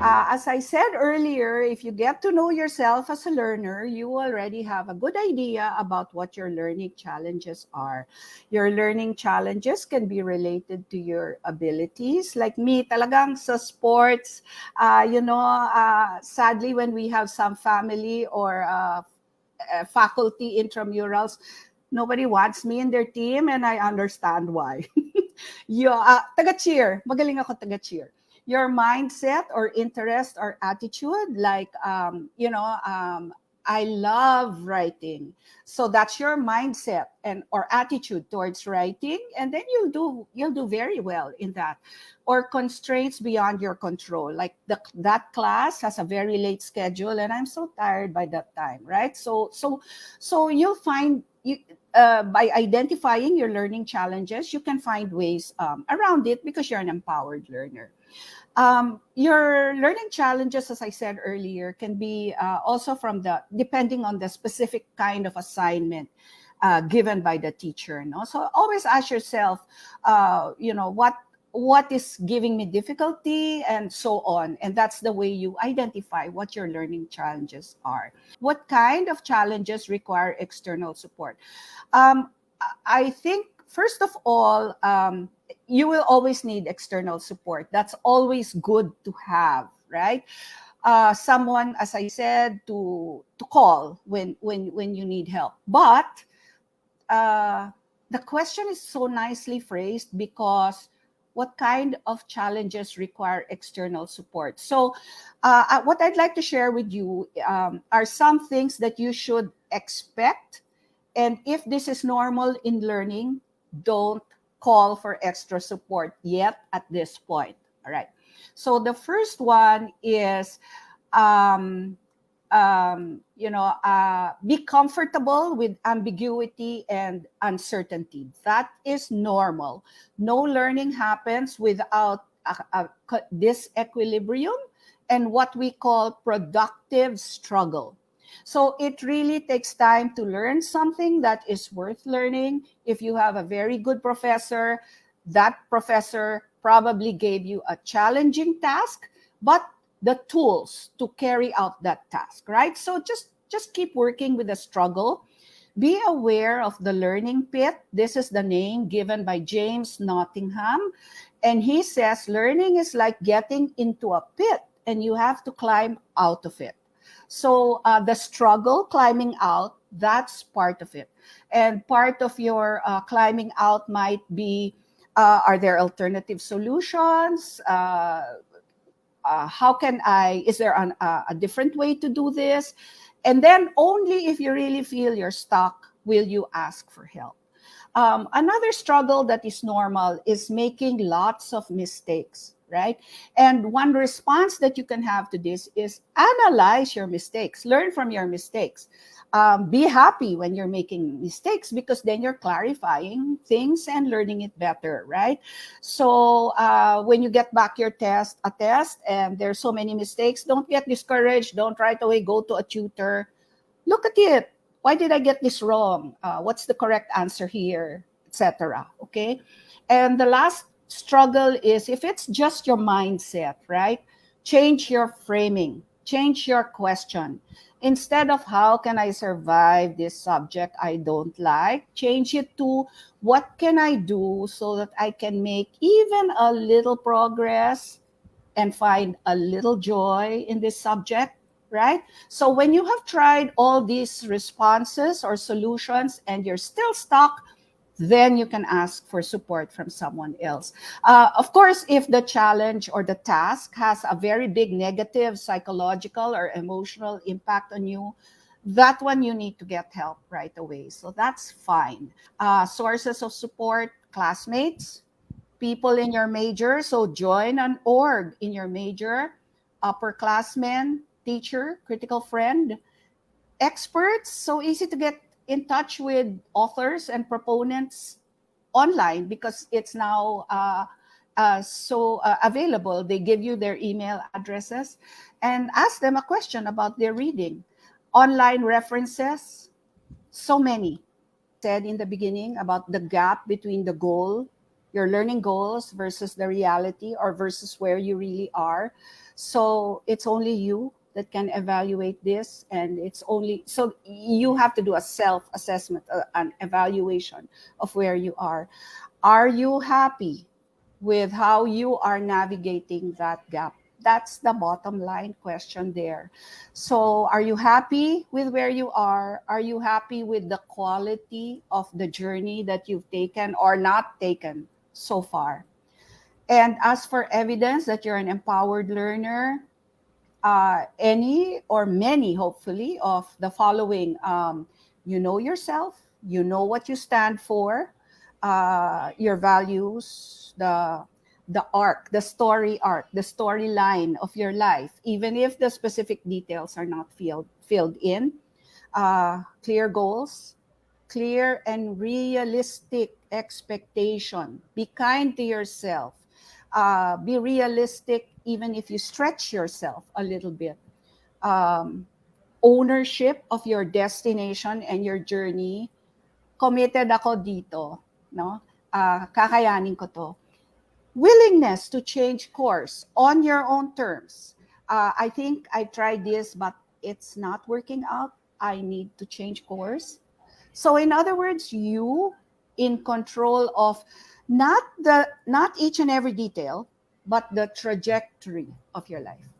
As I said earlier, if you get to know yourself as a learner, you already have a good idea about what your learning challenges are. Your learning challenges can be related to your abilities. Like me, talagang sa sports, sadly, when we have some family or faculty intramurals, nobody wants me in their team, and I understand why. Taga-cheer. Magaling ako taga-cheer. Your mindset or interest or attitude, like, I love writing. So that's your mindset and or attitude towards writing, and then you'll do very well in that. Or constraints beyond your control, like that class has a very late schedule, and I'm so tired by that time, right? So you'll find by identifying your learning challenges, you can find ways around it because you're an empowered learner. Your learning challenges, as I said earlier, can be also depending on the specific kind of assignment given by the teacher. No? So always ask yourself, what is giving me difficulty, and so on. And that's the way you identify what your learning challenges are. What kind of challenges require external support? I think, first of all, you will always need external support. That's always good to have, right? Someone, as I said, to call when you need help. But the question is so nicely phrased, because what kind of challenges require external support? So what I'd like to share with you are some things that you should expect. And if this is normal in learning, don't call for extra support yet at this point. All right. So the first one is, be comfortable with ambiguity and uncertainty. That is normal. No learning happens without this equilibrium and what we call productive struggle. So it really takes time to learn something that is worth learning. If you have a very good professor, that professor probably gave you a challenging task, but the tools to carry out that task, right? So just keep working with the struggle. Be aware of the learning pit. This is the name given by James Nottingham. And he says learning is like getting into a pit and you have to climb out of it. So the struggle, climbing out, that's part of it. And part of your climbing out might be, are there alternative solutions? Is there a different way to do this? And then only if you really feel you're stuck will you ask for help. Another struggle that is normal is making lots of mistakes, right? And one response that you can have to this is analyze your mistakes, learn from your mistakes. Be happy when you're making mistakes, because then you're clarifying things and learning it better, right? So when you get back a test, and there's so many mistakes, don't get discouraged. Don't right away go to a tutor. Look at it. Why did I get this wrong? What's the correct answer here, etc. Okay. And the last struggle is if it's just your mindset, right? Change your framing, change your question. Instead of how can I survive this subject I don't like, change it to what can I do so that I can make even a little progress and find a little joy in this subject, right? So when you have tried all these responses or solutions and you're still stuck, then you can ask for support from someone else. Of course, if the challenge or the task has a very big negative psychological or emotional impact on you, that one you need to get help right away. So that's fine. Sources of support, classmates, people in your major. So join an org in your major, upperclassmen, teacher, critical friend, experts. So easy to get in touch with authors and proponents online because it's now available. They give you their email addresses and ask them a question about their reading. Online references, so many. Said in the beginning about the gap between the goal your learning goals versus the reality, or versus where you really are. So it's only you that can evaluate this, and it's only so you have to do a self assessment, an evaluation of where you are. Are you happy with how you are navigating that gap? That's the bottom line question there. So, are you happy with where you are? Are you happy with the quality of the journey that you've taken or not taken so far? And as for evidence that you're an empowered learner, any or many, hopefully, of the following: you know yourself, you know what you stand for, your values, the arc, the story arc, the storyline of your life, even if the specific details are not filled in. Clear goals, clear and realistic expectation. Be kind to yourself. Be realistic, even if you stretch yourself a little bit. Um, Ownership of your destination and your journey. Committed ako dito, no? Kakayanin ko to. Willingness to change course on your own terms. I think I tried this, but it's not working out. I need to change course. So in other words, you in control of not each and every detail, but the trajectory of your life.